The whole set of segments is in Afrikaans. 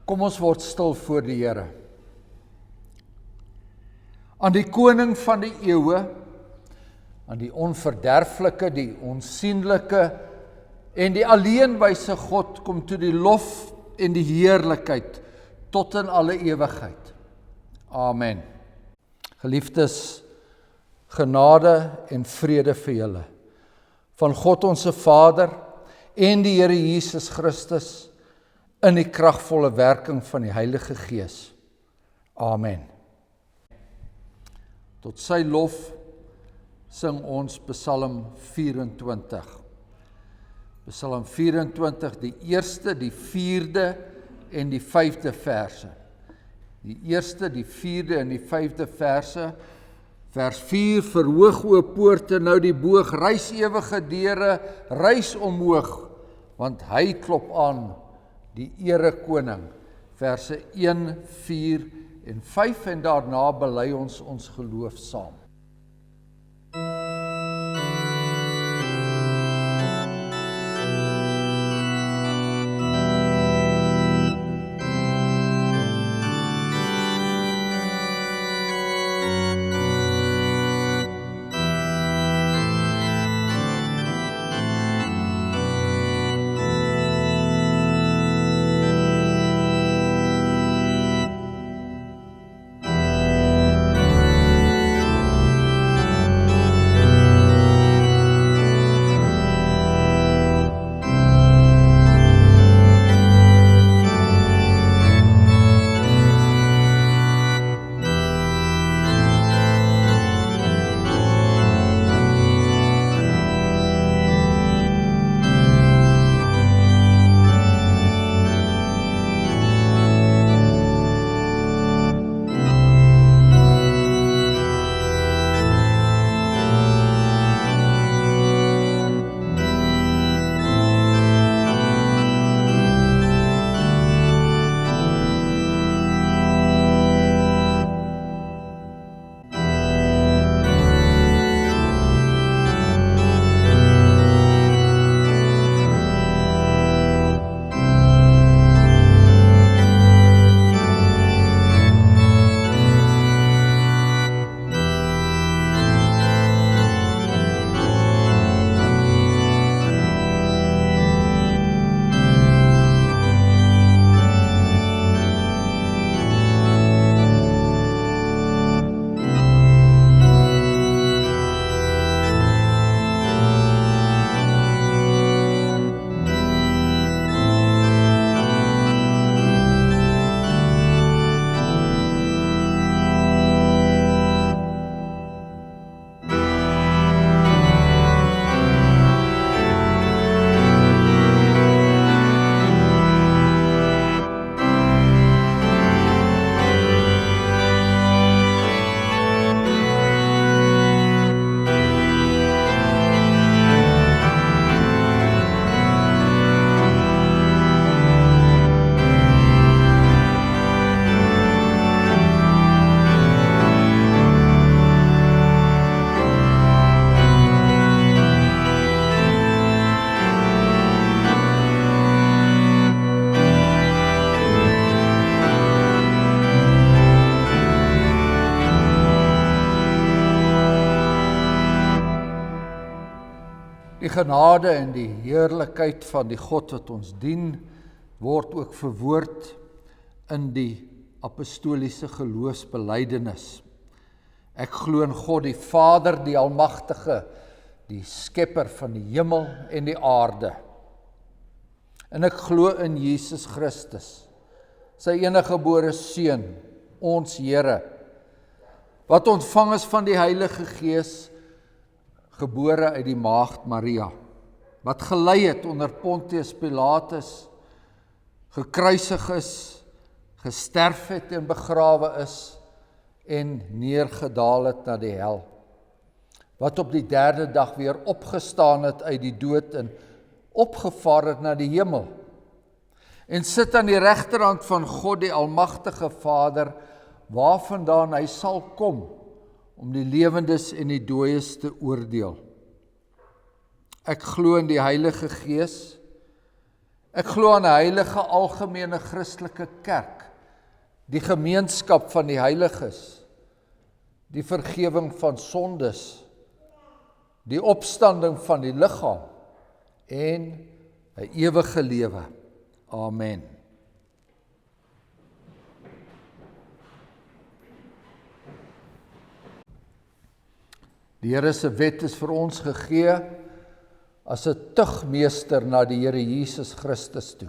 Kom ons word stil voor die Here. Aan die koning van die eeue, aan die onverderflike, die onsienlike en die alleenwyse God kom toe die lof en die heerlikheid tot in alle ewigheid. Amen. Geliefdes, genade en vrede vir julle van God onse Vader en die Here Jesus Christus in die kragvolle werking van die Heilige Gees. Amen. Tot sy lof sing ons Psalm 24. Psalm 24, die eerste, die vierde en die 5de verse. Die eerste, die vierde en die 5de verse. Vers 4, verhoog o poorte nou die boog, rys ewige deure, rys omhoog, want hy klop aan, die ere koning. Verse 1, 4 en 5 en daarna bely ons geloof saam. Die genade en die heerlikheid van die God wat ons dien, word ook verwoord in die apostoliese geloofsbelijdenis. Ek glo in God die Vader, die Almagtige, die Skepper van die hemel en die aarde. En ek glo in Jesus Christus, sy eniggebore Seun, ons Here, wat ontvang is van die Heilige Gees, gebore uit die maagd Maria, wat gelei het onder Pontius Pilatus, gekruisig is, gesterf het en begrawe is, en neergedaal het na die hel, wat op die 3de dag weer opgestaan het uit die dood en opgevaar het na die hemel, en sit aan die regterhand van God die Almagtige Vader, waarvandaan hy sal kom, om die lewendes en die dooies te oordeel. Ek glo in die Heilige Gees, Ek glo aan 'n heilige algemene Christelike kerk, die gemeenskap van die heiliges, die vergewing van sondes, die opstanding van die liggaam en 'n ewige lewe. Amen. Die Here se wet is vir ons gegee as 'n tugmeester na die Here Jesus Christus toe.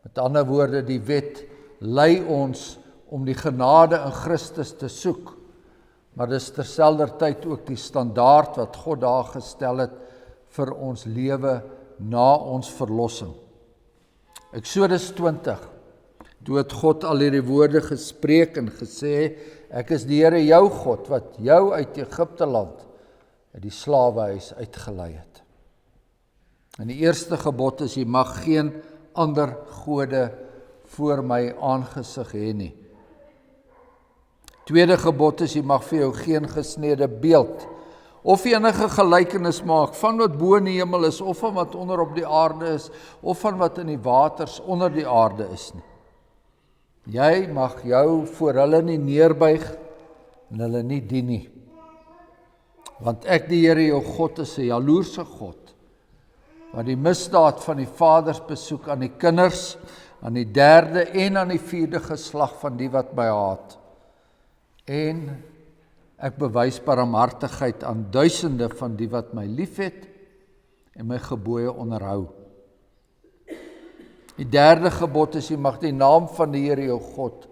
Met ander woorde, die wet lei ons om die genade in Christus te soek, maar dis terselfdertyd ook die standaard wat God daar gestel het vir ons lewe na ons verlossing. Eksodus 20, toe het God al hierdie woorde gespreek en gesê, ek is die Here jou God, wat jou uit Egipte land, uit die slawehuis uitgelei het. En die eerste gebod is, jy mag geen ander gode voor my aangesig hê nie. Tweede gebod is, jy mag vir jou geen gesnede beeld of enige gelykenis maak van wat bo in die hemel is, of van wat onder op die aarde is, of van wat in die waters onder die aarde is nie. Jy mag jou voor hulle nie neerbuig en hulle nie dien nie. Want ek, die Here jou God, is 'n jaloerse God, wat die misdaad van die vaders besoek aan die kinders, aan die derde en aan die vierde geslag van die wat my haat. En ek bewys barmhartigheid aan duisende van die wat my liefhet en my gebooie onderhou. Die derde gebod is, jy mag die naam van die Here jou God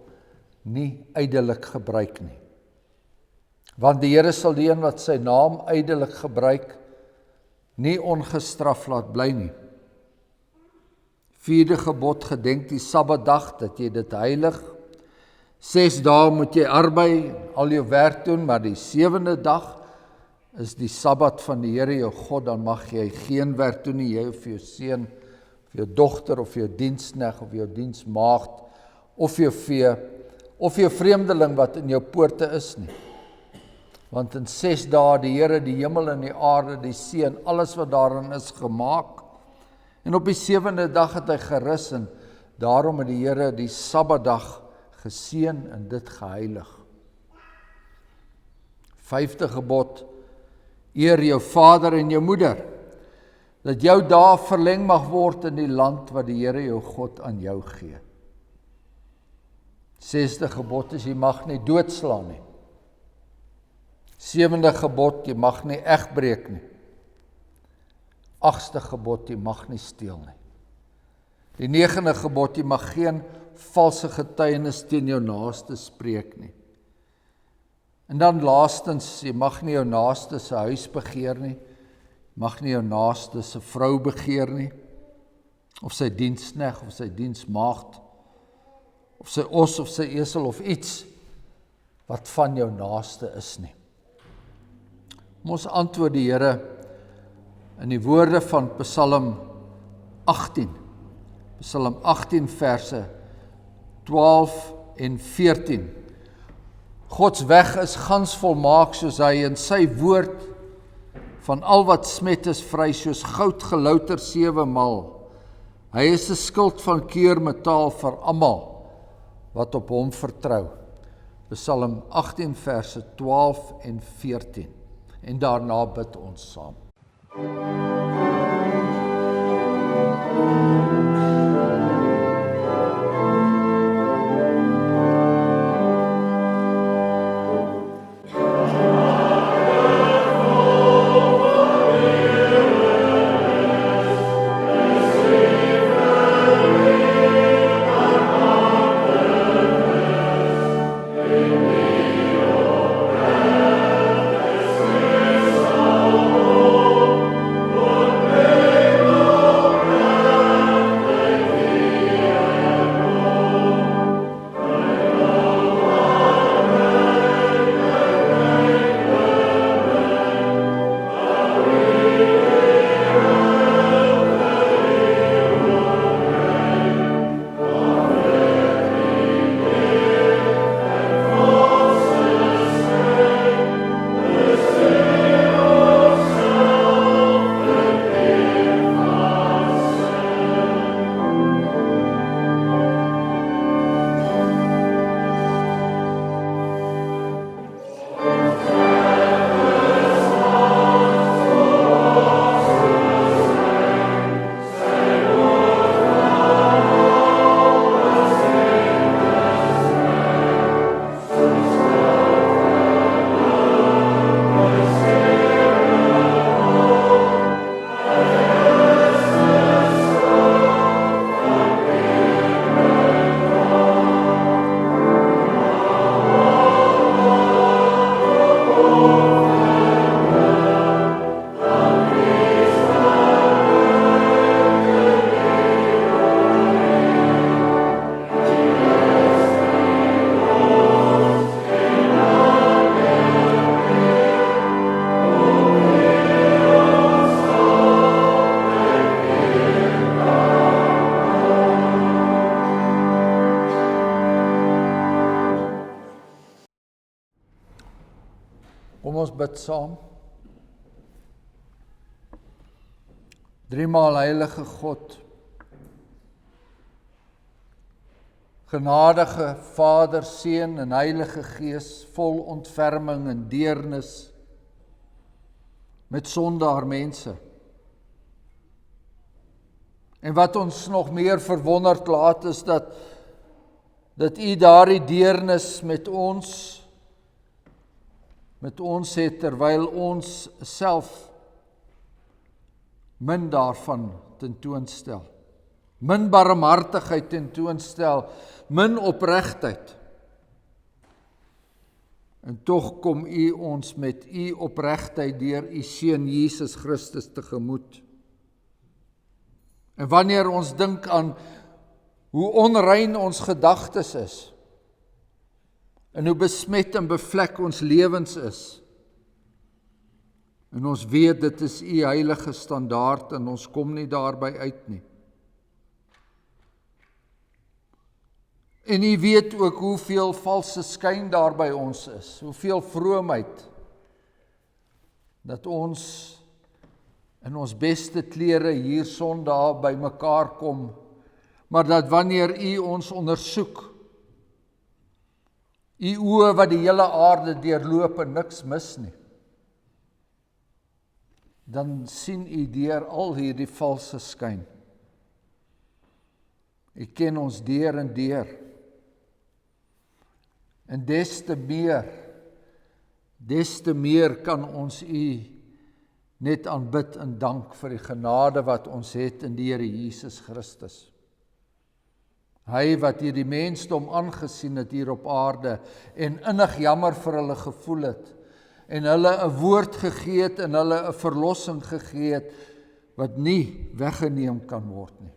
nie ydelik gebruik nie. Want die Here sal die een wat sy naam ydelik gebruik, nie ongestraf laat bly nie. Vierde gebod, gedenk die Sabbatdag, dat jy dit heilig. 6 dae moet jy arbei, al jou werk doen, maar die 7de dag is die Sabbat van die Here jou God, dan mag jy geen werk doen nie, jy of jou seun, of jou dogter, of jou diensknegt, of jou diensmaagd, of jou vee, of jou vreemdeling wat in jou poorte is nie. Want in 6 dae die Here die hemel en die aarde, die see en alles wat daarin is gemaak. En op die 7de dag het hy gerus en daarom het die Here die Sabbatdag geseën en dit geheilig. 5de gebod, eer jou vader en jou moeder, dat jou dae verleng mag word in die land wat die Here jou God aan jou gee. 6de gebod is, jy mag nie doodslaan nie. 7de gebod, jy mag nie egbreek nie. 8ste gebod, jy mag nie steel nie. Die 9de gebod, jy mag geen valse getuienis teen jou naaste spreek nie. En dan laastens, jy mag nie jou naaste se huis begeer nie, mag nie jou naaste se vrou begeer nie, of sy diensknegt, of sy diensmaagd, of sy os, of sy esel, of iets wat van jou naaste is nie. Ons antwoord die Here in die woorde van Psalm 18. Psalm 18 verse 12 en 14. Gods weg is gans volmaak soos hy in sy woord van al wat smet is vry soos goud gelouter 7 maal. Hy is 'n skild van keurmetaal vir almal wat op hom vertrou. Psalm 18 verse 12 en 14. En daarna bid ons saam. ons bid saam. Driemaal heilige God, genadige Vader, Seun en Heilige Gees, vol ontferming en deernis met sondaar mense. En wat ons nog meer verwonderd laat is dat U daardie deernis met ons het, terwyl ons self min daarvan tentoonstel. Min barmhartigheid tentoonstel, min opregtheid. En tog kom U ons met U opregtheid deur U Seun Jesus Christus tegemoet. En wanneer ons dink aan hoe onrein ons gedagtes is, en hoe besmet en bevlek ons lewens is, en ons weet dit is U heilige standaard en ons kom nie daarby uit nie. En U weet ook hoeveel valse skyn daar by ons is, hoeveel vroomheid, dat ons in ons beste klere hier Sondag by mekaar kom, maar dat wanneer U ons ondersoek, U oë wat die hele aarde deurloop en niks mis nie, dan sien U deur al hierdie valse skyn. U ken ons deur en deur. En des te meer kan ons U net aanbid en dank vir die genade wat ons het in die Here Jesus Christus. Hy wat hierdie mensdom aangesien het hier op aarde en innig jammer vir hulle gevoel het en hulle 'n woord gegee het en hulle 'n verlossing gegee het wat nie weggeneem kan word nie.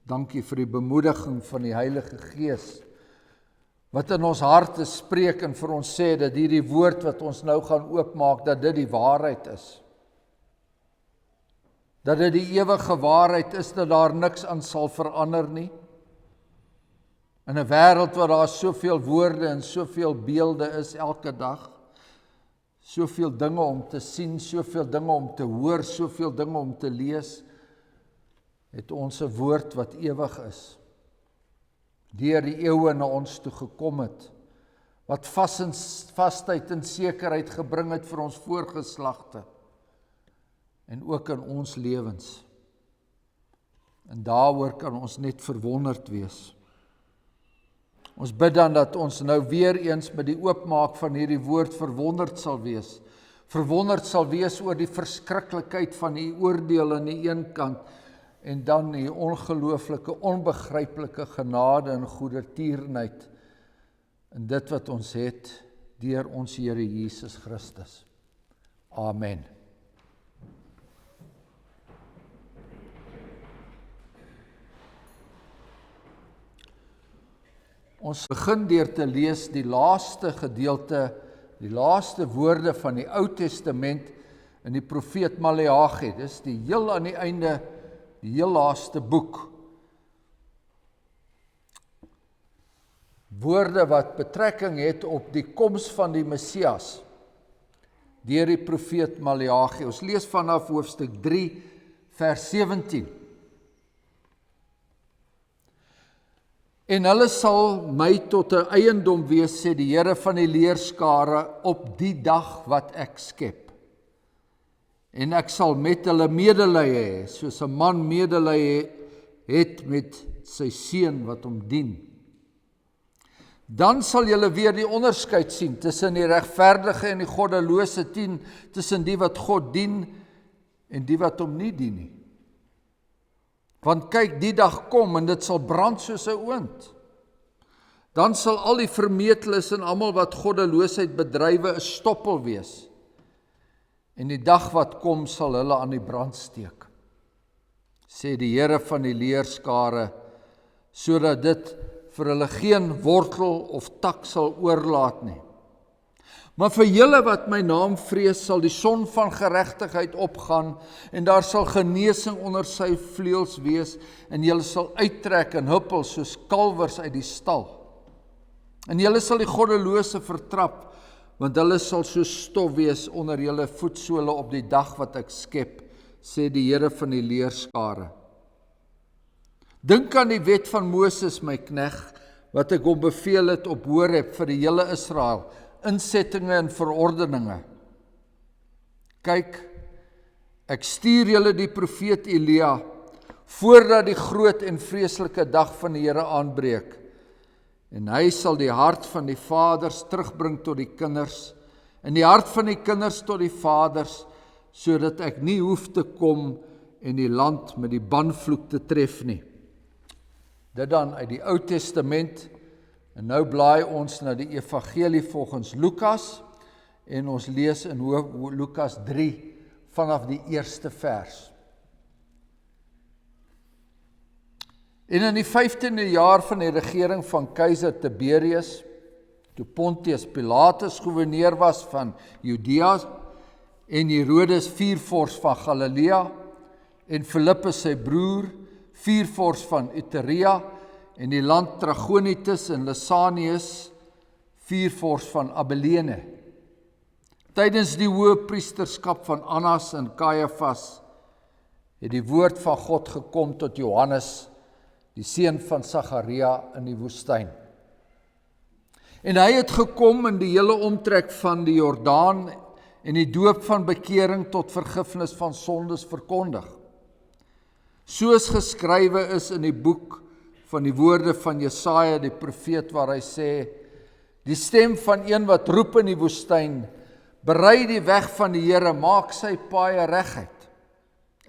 Dankie vir die bemoediging van die Heilige Gees wat in ons harte spreek en vir ons sê dat hierdie woord wat ons nou gaan oopmaak, dat dit die waarheid is. Dat dit die ewige waarheid is, dat daar niks aan sal verander nie. In 'n wêreld waar daar soveel woorde en soveel beelde is elke dag, soveel dinge om te sien, soveel dinge om te hoor, soveel dinge om te lees, het ons 'n woord wat ewig is, deur die eeue na ons toe gekom het, wat vastheid en sekerheid gebring het vir ons voorgeslagte, en ook in ons lewens. En daaroor kan ons net verwonderd wees. Ons bid dan dat ons nou weer eens met die oopmaak van hierdie woord verwonderd sal wees. Verwonderd sal wees oor die verskriklikheid van U oordeel aan die een kant, en dan U ongelooflike, onbegryplike genade en goedertierenheid in dit wat ons het deur ons Here Jesus Christus. Amen. Ons begin deur te lees die laaste gedeelte, die laaste woorde van die Ou Testament in die profeet Maleagi. Dis die heel aan die einde, die heel laaste boek. Woorde wat betrekking het op die koms van die Messias deur die profeet Maleagi. Ons lees vanaf hoofstuk 3 vers 17. En hulle sal my tot 'n eiendom wees, sê die Here van die leerskare, op die dag wat ek skep. En ek sal met hulle medelee hê, soos 'n man medelee het met sy seun wat hom dien. Dan sal julle weer die onderskeid sien tussen die regverdige en die goddelose, tussen die wat God dien en die wat hom nie dien nie. Want kyk, die dag kom en dit sal brand soos 'n oond. Dan sal al die vermeteles en almal wat goddeloosheid bedrywe 'n stoppel wees. En die dag wat kom sal hulle aan die brand steek, sê die Here van die leerskare, sodat dit vir hulle geen wortel of tak sal oorlaat nie. Maar vir julle wat my naam vrees, sal die son van geregtigheid opgaan, en daar sal genesing onder sy vleuels wees, en julle sal uittrek en huppel soos kalwers uit die stal. En julle sal die goddelose vertrap, want hulle sal so stof wees onder julle voetsole op die dag wat ek skep, sê die Here van die leerskare. Dink aan die wet van Moses, my knegt, wat ek hom beveel het op Horeb vir die hele Israel, insettinge en verordeninge. Kyk, ek stuur julle die profeet Elia, voordat die groot en vreeslike dag van die Here aanbreek. En hy sal die hart van die vaders terugbring tot die kinders, en die hart van die kinders tot die vaders, sodat ek nie hoef te kom en die land met die banvloek te tref nie. Dit dan uit die Ou Testament, en nou blaai ons na die Evangelie volgens Lukas, en ons lees in Lukas 3 vanaf die eerste vers. En in die 15de jaar van die regering van keiser Tiberius, toe Pontius Pilatus gouverneur was van Judea, en Herodes viervors van Galilea, en Filippus sy broer, viervors van Iturea, en die land Trachonitis en Lysanias, viervors van Abilene. Tydens die hoëpriesterskap van Annas en Kajafas, het die woord van God gekom tot Johannes, die seun van Sagaria in die woestyn. En hy het gekom in die hele omtrek van die Jordaan en die doop van bekering tot vergifnis van sondes verkondig. Soos geskrywe is in die boek van die woorde van Jesaja die profeet, waar hy sê, die stem van een wat roep in die woestyn, berei die weg van die Here, maak sy paaie reguit.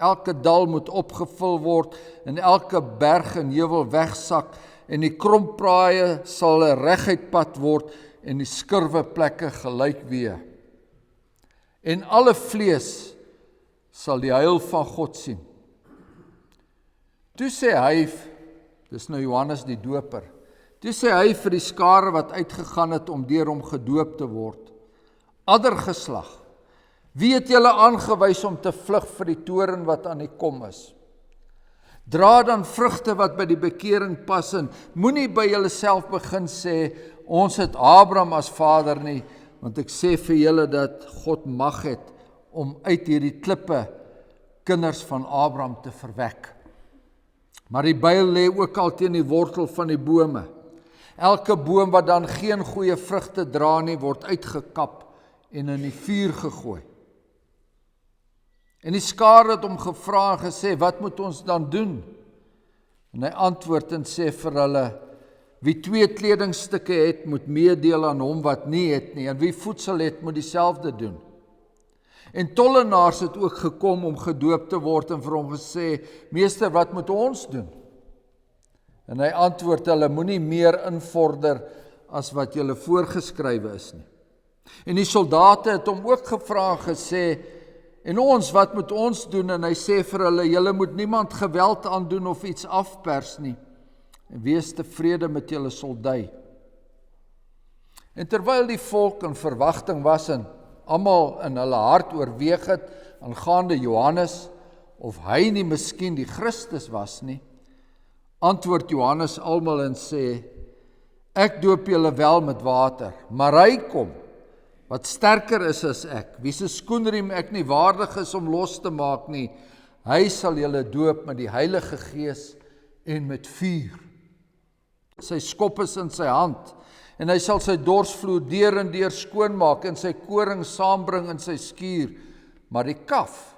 Elke dal moet opgevul word, en elke berg en heuwel wegsak, en die krompraaie sal 'n reguit pad word, en die skurwe plekke gelyk wee. En alle vlees sal die heil van God sien. Toe sê hy, dis nou Johannes die Doper, toe sê hy vir die skare wat uitgegaan het om deur hom gedoop te word, addergeslag, wie het julle aangewys om te vlug vir die toorn wat aan die kom is? Dra dan vrugte wat by die bekering pas en moenie by julleself begin sê, ons het Abraham as vader nie, want ek sê vir julle dat God mag het om uit hierdie klippe kinders van Abraham te verwek. Maar die byl lê ook al teen die wortel van die bome. Elke boom wat dan geen goeie vrugte dra nie, word uitgekap en in die vuur gegooi. En die skare het hom gevra en gesê, wat moet ons dan doen? En hy antwoord en sê vir hulle, wie 2 kledingstukke het, moet meedeel aan hom wat nie het nie, en wie voedsel het, moet dieselfde doen. En tollenaars het ook gekom om gedoop te word en vir hom gesê, meester, wat moet ons doen? En hy antwoord hulle, moenie meer invorder as wat julle voorgeskrywe is nie. En die soldate het hom ook gevra en gesê, en ons, wat moet ons doen? En hy sê vir hulle, julle moet niemand geweld aandoen of iets afpers nie, en wees tevrede met julle soldij. En terwyl die volk in verwagting was en almal in hulle hart oorweeg het aangaande Johannes, of hy nie miskien die Christus was nie, antwoord Johannes almal en sê, ek doop julle wel met water, maar hy kom, wat sterker is as ek, wie se skoenriem ek nie waardig is om los te maak nie, hy sal julle doop met die Heilige Gees en met vuur. Sy skop is in sy hand, en hy sal sy dorsvloer deur en deur skoonmaak en sy koring saambring in sy skuur, maar die kaf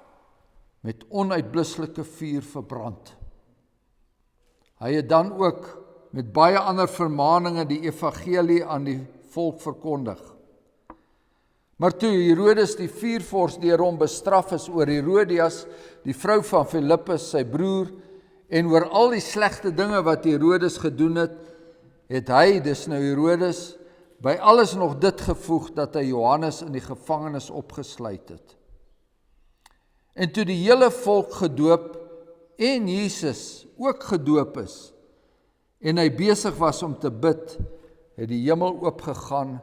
met onuitblusselike vuur verbrand. Hy het dan ook met baie ander vermaninge die evangelie aan die volk verkondig. Maar toe Herodes die viervors deur hom bestraf is oor Herodias, die vrou van Filippus, sy broer, en oor al die slegte dinge wat Herodes gedoen het, het hy, dis nou Herodes, by alles nog dit gevoeg, dat hy Johannes in die gevangenis opgesluit het. En toe die hele volk gedoop, en Jesus ook gedoop is, en hy besig was om te bid, het die hemel oopgegaan,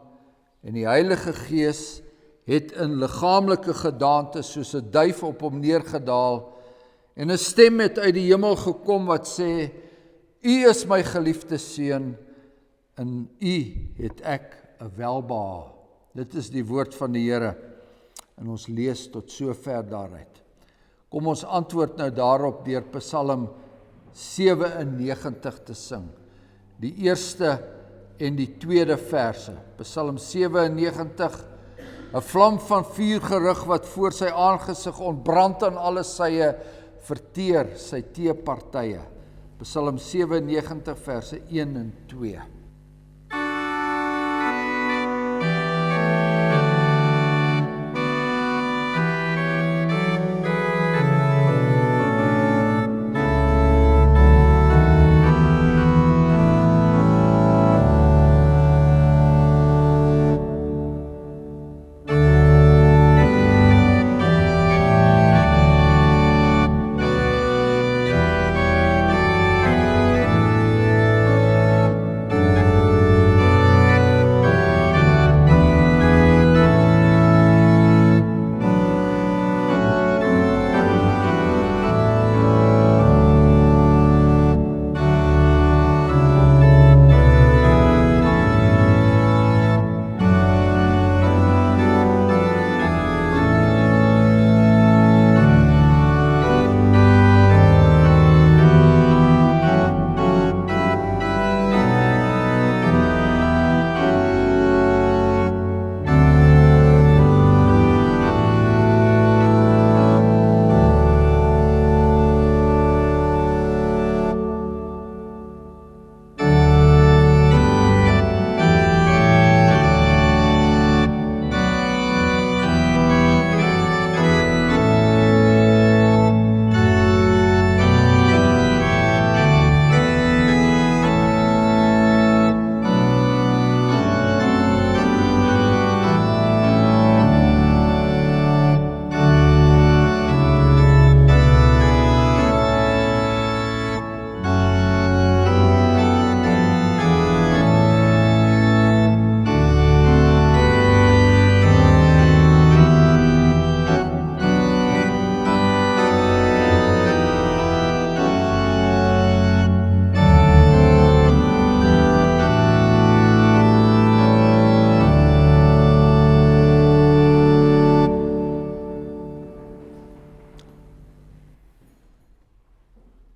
en die Heilige Gees het in liggaamlike gedaante soos 'n duif op hom neergedaal, en 'n stem het uit die hemel gekom wat sê, U is my geliefde seun, in U het ek 'n welbehae. Dit is die woord van die Here en ons lees tot sover daaruit. Kom ons antwoord nou daarop deur Psalm 97 te sing. Die eerste en die tweede verse. Psalm 97, 'n vlam van vuur gerig wat voor sy aangesig ontbrand aan alle sye, verteer sy teepartye. Psalm 97 verse 1 en 2.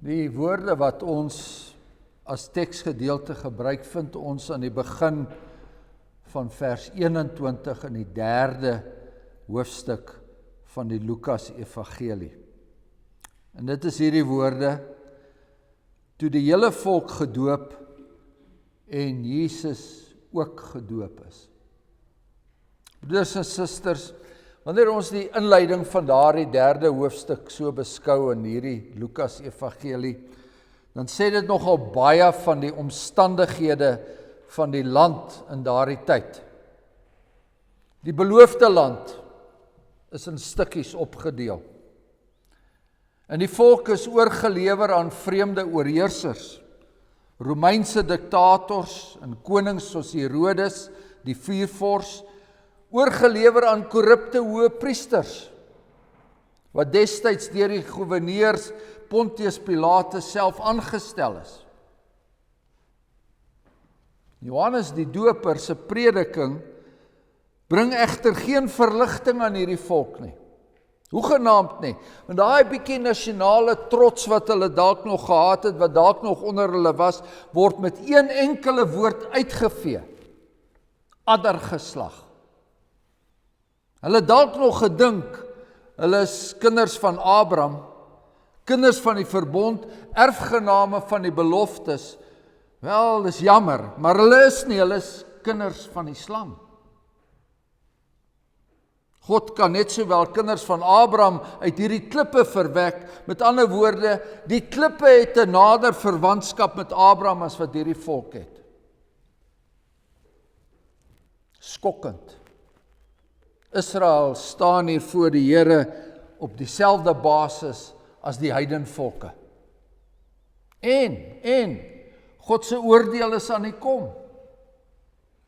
Die woorde wat ons as teksgedeelte gebruik, vind ons aan die begin van vers 21 in die 3de hoofstuk van die Lukas Evangelie. En dit is hierdie woorde: toe die hele volk gedoop en Jesus ook gedoop is. Broeders en susters, wanneer ons die inleiding van daardie 3de hoofstuk so beskou in hierdie Lukas Evangelie, dan sê dit nogal baie van die omstandighede van die land in daardie tyd. Die beloofde land is in stukkies opgedeel. En die volk is oorgelewer aan vreemde oorheersers, Romeinse diktators en konings soos Herodes, die vuurvors, oorgelewer aan korrupte hoëpriesters, wat destyds deur die goewerneurs Pontius Pilatus self aangestel is. Johannes die Doper se prediking bring egter geen verligting aan hierdie volk nie. Hoegenaamd nie, want daai bietjie nasionale trots wat hulle dalk nog gehad het, wat dalk nog onder hulle was, word met een enkele woord uitgevee: addergeslag. Hulle dalk nog gedink, hulle is kinders van Abraham, kinders van die verbond, erfgename van die beloftes. Wel, dis jammer, maar hulle is nie, hulle is kinders van die slang. God kan net sowel kinders van Abraham uit hierdie klippe verwek. Met ander woorde, die klippe het 'n nader verwantskap met Abraham as wat hierdie volk het. Skokkend. Israel staan hier voor die Here op dieselfde basis as die heidenvolke. En God se oordeel is aan die kom.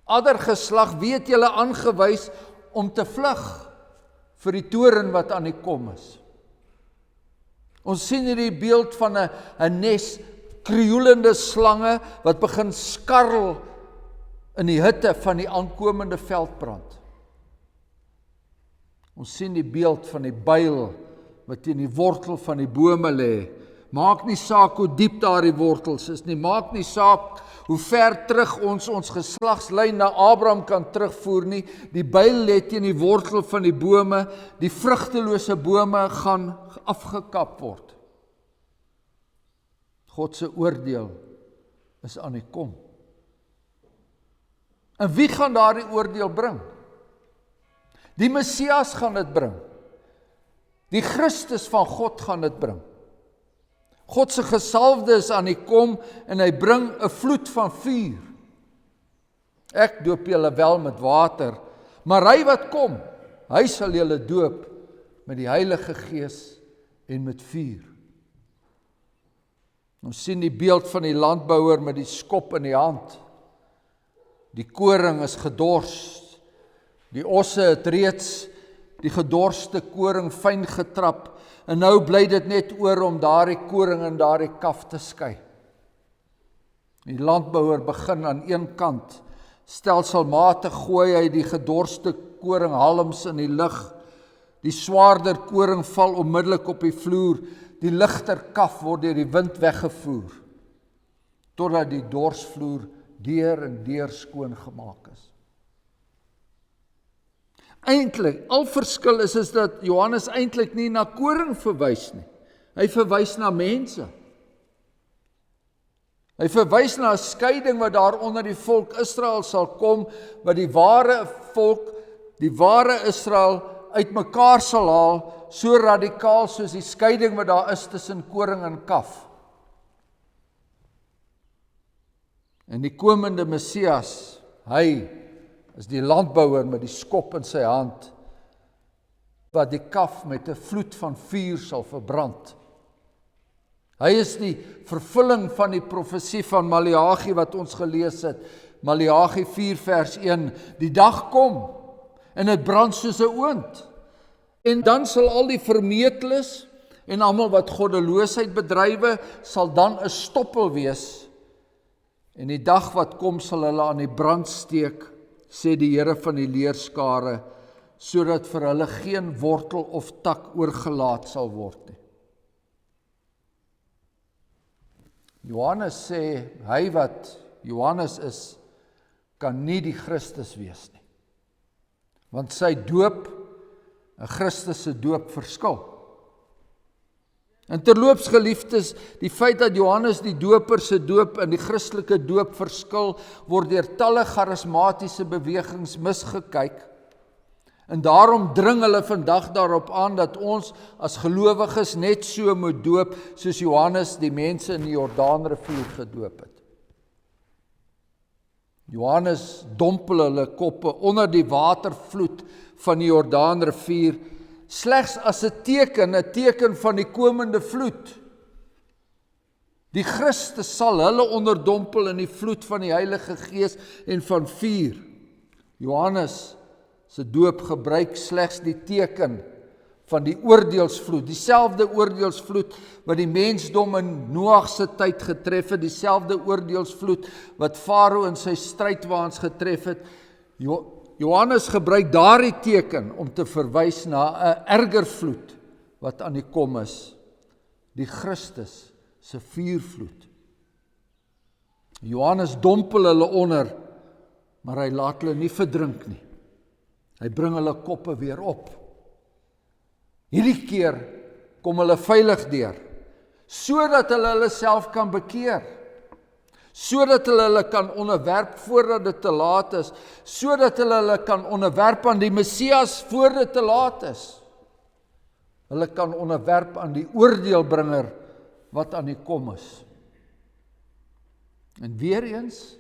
Addergeslag, wie het julle aangewys om te vlug vir die toorn wat aan die kom is? Ons sien hierdie beeld van 'n nes krioelende slange wat begin skarrel in die hitte van die aankomende veldbrand. Ons sien die beeld van die byl wat teen die wortel van die bome lê. Maak nie saak hoe diep daardie wortels is nie, maak nie saak hoe ver terug ons geslagslyn na Abraham kan terugvoer nie. Die byl lê teen die wortel van die bome, die vrugtelose bome gaan afgekap word. God se oordeel is aan die kom. En wie gaan daardie oordeel bring? Die Messias gaan dit bring. Die Christus van God gaan dit bring. God se gesalfde is aan die kom en hy bring 'n vloed van vuur. Ek doop julle wel met water, maar hy wat kom, hy sal julle doop met die Heilige Gees en met vuur. Ons sien die beeld van die landbouer met die skop in die hand. Die koring is gedors. Die osse het reeds die gedorste koring fyn getrap. En nou bly dit net oor om daardie koring en daardie kaf te skei. Die landbouer begin aan een kant. Stelselmatig gooi hy die gedorste koringhalms in die lug. Die swaarder koring val onmiddellik op die vloer. Die ligter kaf word deur die wind weggevoer. Totdat die dorsvloer deur en deur skoon gemaak is. Eintlik, al verskil is dat Johannes eintlik nie na koring verwys nie. Hy verwys na mense. Hy verwys na 'n skeiding wat daar onder die volk Israel sal kom, wat die ware volk, die ware Israel uitmekaar sal haal, so radikaal soos die skeiding wat daar is tussen koring en kaf. En die komende Messias, hy is die landbouer met die skop in sy hand, wat die kaf met 'n vloed van vuur sal verbrand. Hy is die vervulling van die profesie van Maleagi wat ons gelees het. Maleagi 4 vers 1. Die dag kom en dit brand soos 'n oond. En dan sal al die vermeteles en almal wat goddeloosheid bedrywe, sal dan 'n stoppel wees. En die dag wat kom sal hulle aan die brand steek, sê die Here van die leerskare, sodat vir hulle geen wortel of tak oorgelaat sal word nie. Johannes sê, hy wat Johannes is, kan nie die Christus wees nie. Want sy doop en Christus se doop verskil. En terloops geliefdes, die feit dat Johannes die doper se doop en die Christelike doop verskil, word deur talle charismatiese bewegings misgekyk. En daarom dring hulle vandag daarop aan dat ons as gelowiges net so moet doop soos Johannes die mense in die Jordaanrivier gedoop het. Johannes dompel hulle koppe onder die watervloed van die Jordaanrivier, slegs as 'n teken van die komende vloed. Die Christus sal hulle onderdompel in die vloed van die Heilige Gees en van vuur. Johannes se doop gebruik slegs die teken van die oordeelsvloed, dieselfde oordeelsvloed wat die mensdom in Noag se tyd getref het, dieselfde oordeelsvloed wat Farao in sy strydwaans getref het. Johannes gebruik daardie teken om te verwys na 'n erger vloed wat aan die kom is, die Christus se vuurvloed. Johannes dompel hulle onder, maar hy laat hulle nie verdrink nie. Hy bring hulle koppe weer op. Hierdie keer kom hulle veilig deur, sodat hulle self kan bekeer, sodat hulle kan onderwerp voordat dit te laat is, sodat hulle kan onderwerp aan die Messias voor dit te laat is. Hulle kan onderwerp aan die oordeelbringer wat aan die kom is. En weer eens,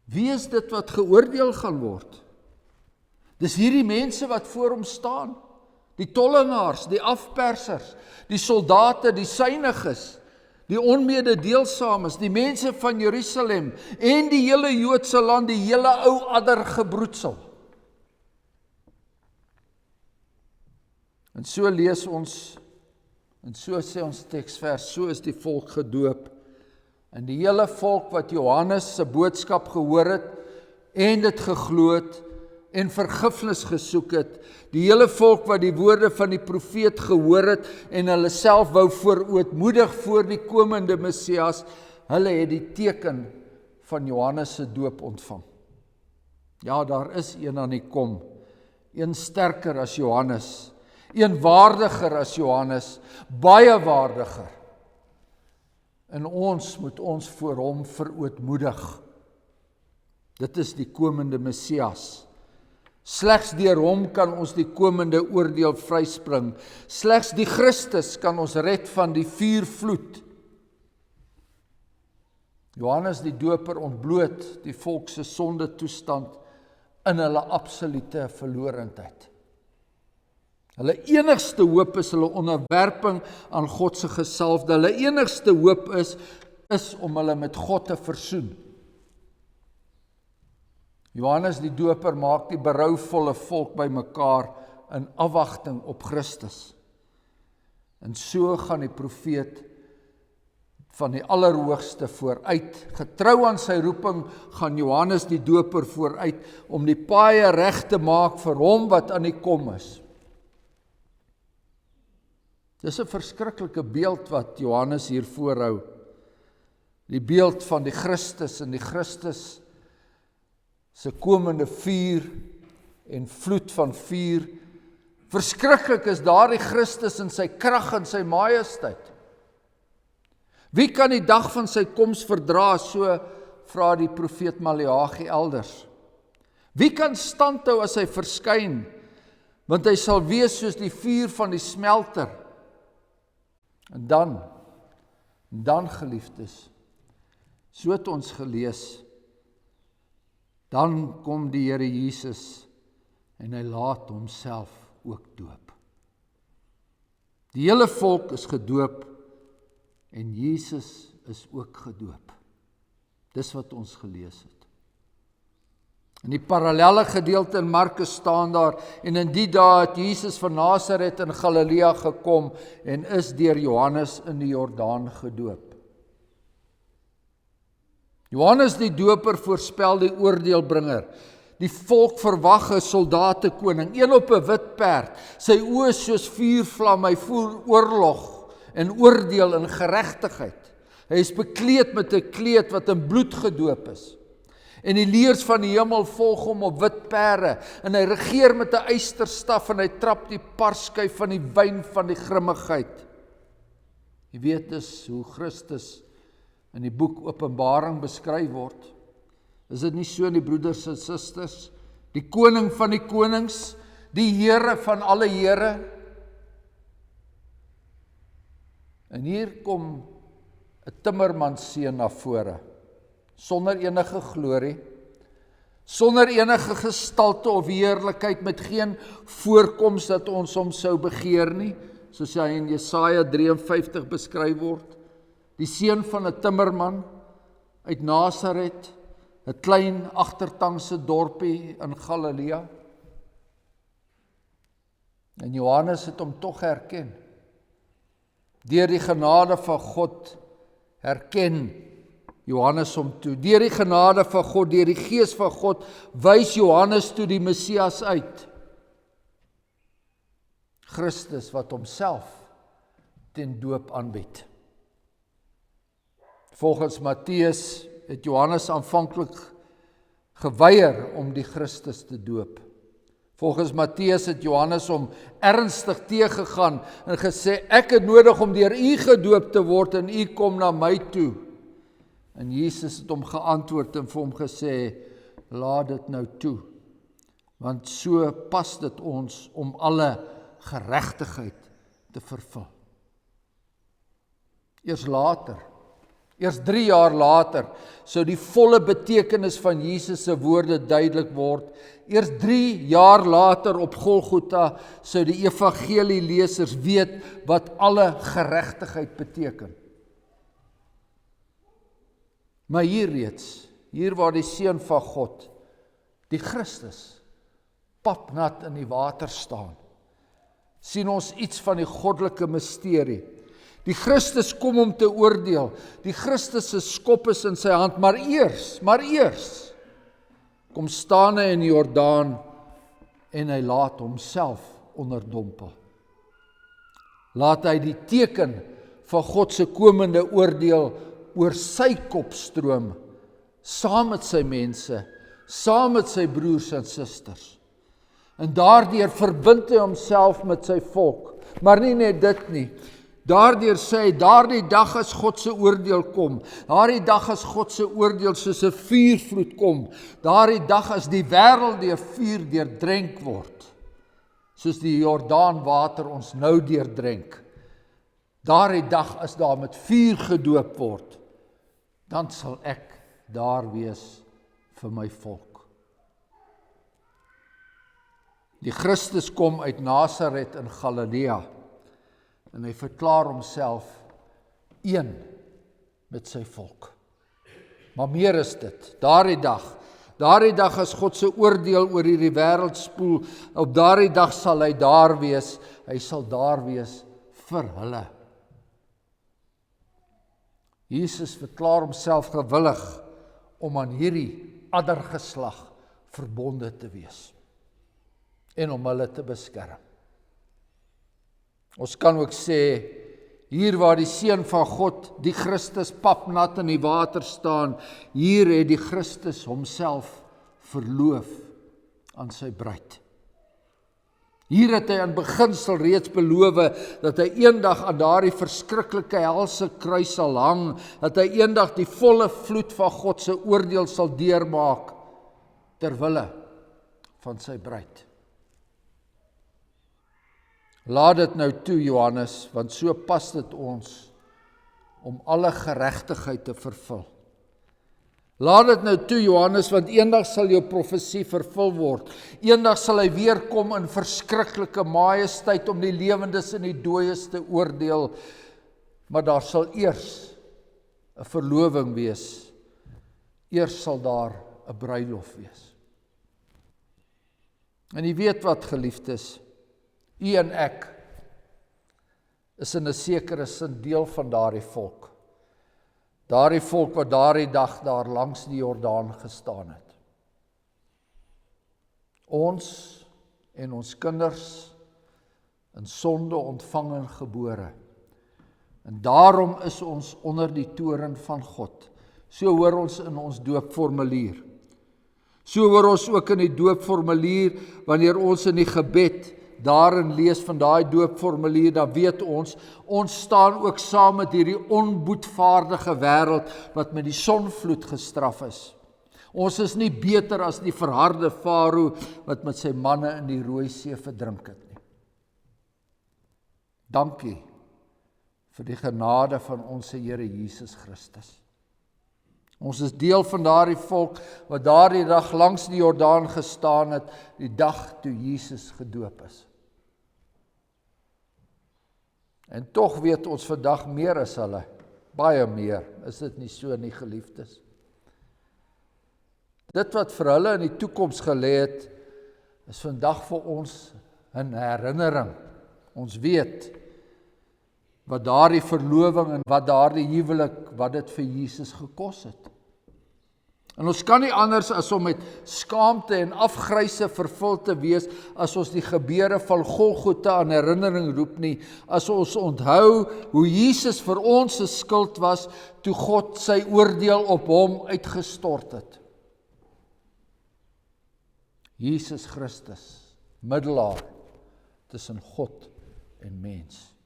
wie is dit wat geoordeel gaan word? Dis hierdie mense wat voor hom staan, die tollenaars, die afpersers, die soldate, die syniges, die onmededeelsames, die mense van Jerusalem en die hele Joodse land, die hele ou addergebroedsel. En so lees ons, en so sê ons teksvers, so is die volk gedoop. En die hele volk wat Johannes se boodskap gehoor het en dit geglo het, en vergifnis gesoek het, die hele volk wat die woorde van die profeet gehoor het en hulle self wou verootmoedig voor die komende Messias, hulle het die teken van Johannes se doop ontvang. Ja, daar is een aan die kom, een sterker as Johannes, een waardiger as Johannes, baie waardiger. En ons moet ons voor hom verootmoedig. Dit is die komende Messias. Slegs deur hom kan ons die komende oordeel vryspring. Slegs die Christus kan ons red van die vuurvloed. Johannes die Doper ontbloot die volk se sonde toestand in hulle absolute verlorendheid. Hulle enigste hoop is hulle onderwerping aan God se gesalfde. Hulle enigste hoop is om hulle met God te versoen. Johannes die Doper maak die berouvolle volk bymekaar in afwagting op Christus. En so gaan die profeet van die Allerhoogste vooruit. Getrou aan sy roeping gaan Johannes die Doper vooruit om die paaie reg te maak vir hom wat aan die kom is. Dis 'n verskriklike beeld wat Johannes hier voorhou. Die beeld van die Christus en die Christus se komende vuur en vloed van vuur. Verskriklik is daardie Christus in sy krag en sy majesteit. Wie kan die dag van sy koms verdra, so vra die profeet Maleagi elders. Wie kan standhou as hy verskyn, want hy sal wees soos die vuur van die smelter. En dan geliefdes, so het ons gelees, dan kom die Here Jesus en hy laat homself ook doop. Die hele volk is gedoop en Jesus is ook gedoop. Dis wat ons gelees het. In die parallelle gedeelte in Markus staan daar, en in die dae het Jesus van Nasaret in Galilea gekom en is deur Johannes in die Jordaan gedoop. Johannes die Doper voorspel die oordeelbringer. Die volk verwag 'n soldatekoning, een op 'n wit perd. Sy oë soos vuurvlam, hy voer oorlog en oordeel en geregtigheid. Hy is bekleed met 'n kleed wat in bloed gedoop is. En die leers van die hemel volg hom op wit perde, en hy regeer met 'n ysterstaf en hy trap die parskyf van die wyn van die grimmigheid. Jy weet dus hoe Christus in die boek Openbaring beskryf word. Is dit nie so, die broeders en susters? Die koning van die konings, die Here van alle here. En hier kom 'n timmermansseun na vore, sonder enige glorie, sonder enige gestalte of heerlikheid, met geen voorkoms dat ons hom sou begeer nie, soos hy in Jesaja 53 beskryf word. Die seun van 'n timmerman uit Nasaret, 'n klein agtertangse dorpie in Galilea. En Johannes het hom tog herken. Deur die genade van God herken Johannes hom toe. Deur die genade van God, deur die Gees van God, wys Johannes toe die Messias uit. Christus wat homself ten doop aanbied. Volgens Matteus het Johannes aanvanklik geweier om die Christus te doop. Volgens Matteus het Johannes hom ernstig teëgegaan en gesê, ek het nodig om deur u gedoop te word en u kom na my toe. En Jesus het hom geantwoord en vir hom gesê, laat dit nou toe, want so pas dit ons om alle geregtigheid te vervul. Eers 3 jaar later, sou die volle betekenis van Jesus se woorde duidelik word. Eers 3 jaar later op Golgotha sou die evangelielesers weet wat alle geregtigheid beteken. Maar hier waar die Seun van God, die Christus, papnat in die water staan, sien ons iets van die goddelike misterie. Die Christus kom om te oordeel. Die Christus se skop is in sy hand, maar eers kom staan hy in die Jordaan en hy laat homself onderdompel. Laat hy die teken van God se komende oordeel oor sy kop stroom, saam met sy mense, saam met sy broers en susters. En daardeur verbind hy homself met sy volk. Maar nie net dit nie. Daardeur sê hy, daardie dag as God se oordeel kom, daardie dag as God se oordeel soos 'n vuurvloed kom, daardie dag as die wêreld deur vuur deurdrenk word, soos die Jordaanwater ons nou deurdrenk, daardie dag as daar met vuur gedoop word, dan sal ek daar wees vir my volk. Die Christus kom uit Nasaret in Galilea en hy verklaar homself een met sy volk. Maar meer is dit, daardie dag as God se oordeel oor hierdie wêreld spoel, op daardie dag sal hy daar wees, hy sal daar wees vir hulle. Jesus verklaar homself gewillig om aan hierdie addergeslag verbonde te wees en om hulle te beskerm. Ons kan ook sê, hier waar die Seun van God, die Christus papnat in die water staan, hier het die Christus homself verloof aan sy bruid. Hier het hy aan beginsel reeds beloof dat hy eendag aan daardie verskriklike helse kruis sal hang, dat hy eendag die volle vloed van God se oordeel sal deurmaak ter wille van sy bruid. Laat dit nou toe, Johannes, want so pas dit ons om alle geregtigheid te vervul. Laat dit nou toe, Johannes, want eendag sal jou profesie vervul word. Eendag sal hy weer kom in verskriklike majesteit om die lewendes en die dooies te oordeel, maar daar sal eers 'n verloving wees. Eers sal daar 'n bruilof wees. En jy weet wat, geliefdes, u en ek is in 'n sekere sin deel van daardie volk. Daardie volk wat daardie dag daar langs die Jordaan gestaan het. Ons en ons kinders in sonde ontvang en gebore. En daarom is ons onder die toren van God. So hoor ons in ons doopformulier. So hoor ons ook in die doopformulier, wanneer ons in die gebed daarin lees van daai doopformulier, dan weet ons staan ook saam met hierdie onboetvaardige wêreld wat met die sonvloed gestraf is. Ons is nie beter as die verharde Farao wat met sy manne in die Rooi See verdrink het nie. Dankie vir die genade van ons Here Jesus Christus. Ons is deel van daardie volk wat daardie dag langs die Jordaan gestaan het, die dag toe Jesus gedoop is. En tog weet ons vandag meer as hulle, baie meer, is dit nie so nie, geliefdes? Dit wat vir hulle in die toekoms gelê het, is vandag vir ons 'n herinnering. Ons weet wat daardie verloving en wat daardie huwelik, wat dit vir Jesus gekos het. En ons kan nie anders as om met skaamte en afgryse vervul te wees as ons die gebeure van Golgotha aan herinnering roep nie, as ons onthou hoe Jesus vir ons se skuld was toe God sy oordeel op hom uitgestort het. Jesus Christus, middelaar tussen God en mens.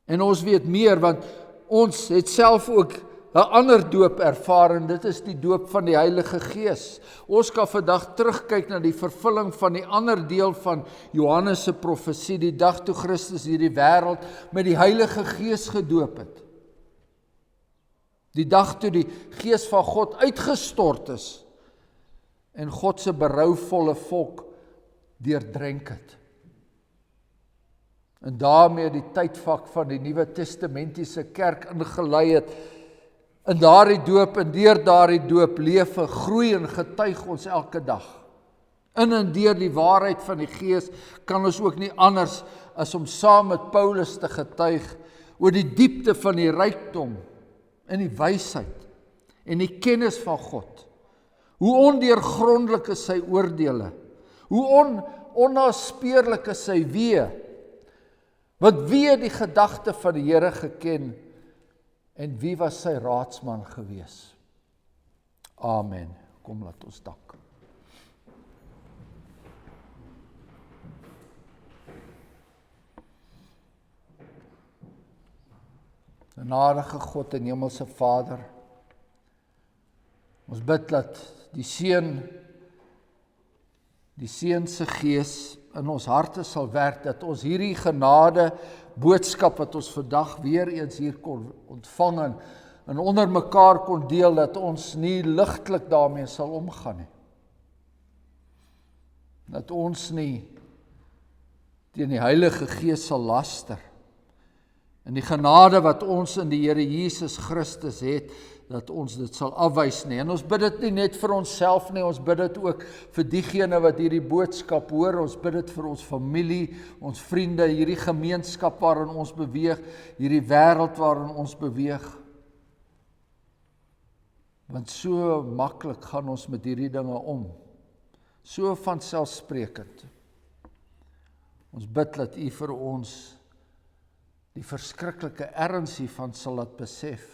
En ons weet meer, want ons het self ook 'n ander doop ervaar, en dit is die doop van die Heilige Gees. Ons kan vandag terugkyk na die vervulling van die ander deel van Johannes se profesie, die dag toe Christus hierdie wêreld met die Heilige Gees gedoop het. Die dag toe die Gees van God uitgestort is en God se berouvolle volk deurdrenk het. En daarmee die tydvak van die Nuwe Testamentiese kerk ingelei het. In daardie doop en deur daardie doop leef, groei en getuig ons elke dag. In en deur die waarheid van die Gees kan ons ook nie anders as om saam met Paulus te getuig oor die diepte van die rykdom en die wysheid en die kennis van God. Hoe ondeurgrondelik is sy oordeele. Hoe onnaspeurlik is sy weë. Want wie het die gedagte van die Here geken en wie was sy raadsman gewees? Amen. Kom laat ons dank. Genadige God en Hemelse Vader, ons bid dat die Seun se Gees in ons harte sal werk, dat ons hierdie genade boodskap wat ons vandag weer eens hier kon ontvang en onder mekaar kon deel, dat ons nie ligtelik daarmee sal omgaan nie. Dat ons nie teen die Heilige Gees sal laster. En die genade wat ons in die Here Jesus Christus het, dat ons dit sal afwys nie. En ons bid dit nie net vir onsself nie, ons bid dit ook vir diegene wat hierdie boodskap hoor, ons bid dit vir ons familie, ons vriende, hierdie gemeenskap waarin ons beweeg, hierdie wêreld waarin ons beweeg. Want so maklik gaan ons met hierdie dinge om, so vanselfsprekend. Ons bid dat U vir ons die verskriklike erns hiervan sal laat besef.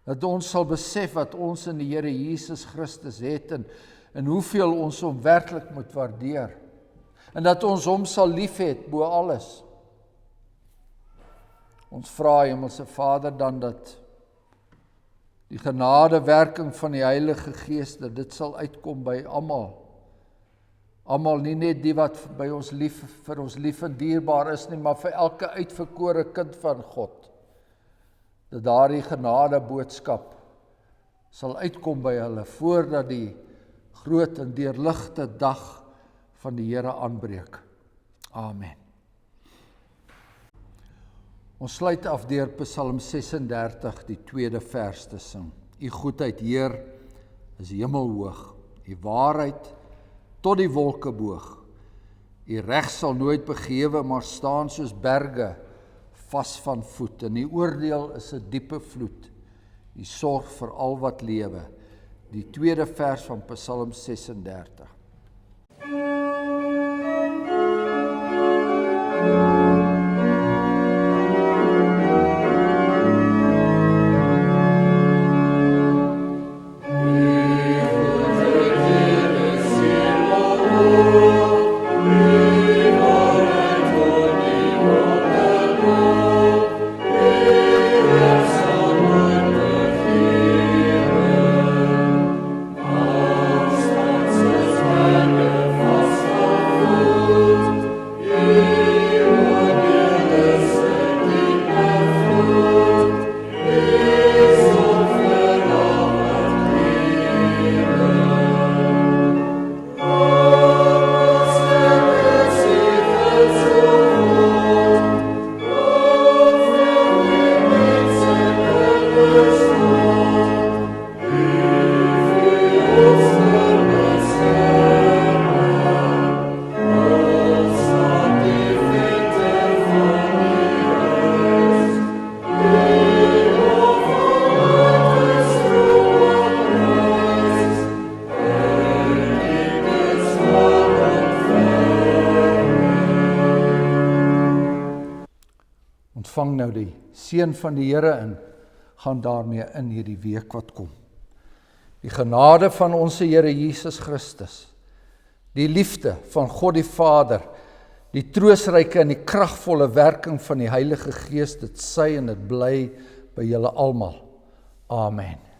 Dat ons sal besef wat ons in die Here Jesus Christus het en hoeveel ons hom werklik moet waardeer. En dat ons hom sal lief het bo alles. Ons vra Hemelse Vader dan dat die genadewerking van die Heilige Gees, dat dit sal uitkom by almal. Almal, nie net die wat by ons vir ons lief en dierbaar is nie, maar vir elke uitverkore kind van God. Dat daardie genade boodskap sal uitkom by hulle, voordat die groot en deurligte dag van die Here aanbreek. Amen. Ons sluit af deur Psalm 36, die 2de vers te sing. U goedheid, Heer, is hemelhoog, U waarheid tot die wolke boog. U reg sal nooit begewe, maar staan soos berge, vas van voet. En die oordeel is 'n diepe vloed. U sorg vir al wat lewe. Die 2de vers van Psalm 36. Ontvang nou die seën van die Here en gaan daarmee in hierdie week wat kom. Die genade van ons Here Jesus Christus, die liefde van God die Vader, die troostryke en die kragvolle werking van die Heilige Gees, dit sy en dit bly by julle almal. Amen.